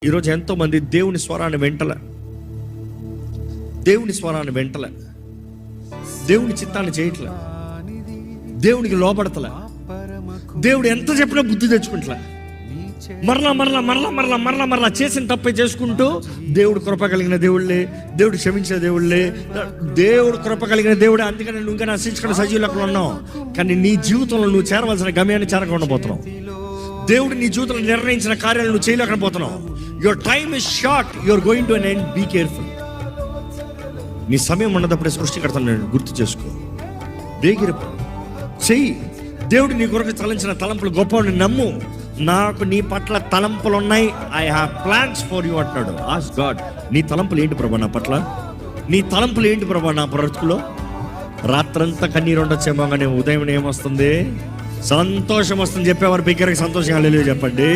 ఈరోజు ఎంతోమంది దేవుని స్వరాన్ని వెంటలే, దేవుని స్వరాన్ని వెంటలే, దేవుని చిత్తాన్ని చేయట్లే, దేవునికి లోపడతలే, దేవుడు ఎంత చెప్పినా బుద్ధి తెచ్చుకుంటలే, మరలా మరలా మరలా మరలా మరలా మరలా చేసిన తప్పే చేసుకుంటూ దేవుడు కృప కలిగిన దేవుళ్ళే, దేవుడు క్షమించే దేవుళ్ళే, దేవుడు కృప కలిగిన దేవుడే. అందుకని నువ్వు ఇంకా నశించుకున్న సజీవులు అక్కడ ఉన్నావు. కానీ నీ జీవితంలో నువ్వు చేరవలసిన గమ్యాన్ని చేరకుండా పోతున్నావు. దేవుడు నీ జీవితంలో నిర్ణయించిన కార్యాలు నువ్వు చేయలేకపోతున్నావు. Your time is short, your going to an end. Be careful. నీ సమయం ఉన్నదప్పుడే సృష్టికర్తను నేను గుర్తు చేసుకో, వేగిరపు చెయ్యి. దేవుడు నీ కొరకు తలంచిన తలంపులు గొప్పని నమ్ము. నాకు నీ పట్ల తలంపులు ఉన్నాయి, I have plans for you అంటున్నాడు. ఆస్క్ గాడ్, నీ తలంపులు ఏంటి ప్రభా నా పట్ల? నీ తలంపులు ఏంటి ప్రభా నా బ్రతుకులో? రాత్రంతా కన్నీరు ఉండొచ్చేమో, కానీ ఉదయం ఏమొస్తుంది? సంతోషం వస్తుంది. చెప్పేవారు బిగ్గరగా సంతోషంగా హల్లెలూయా చెప్పండి.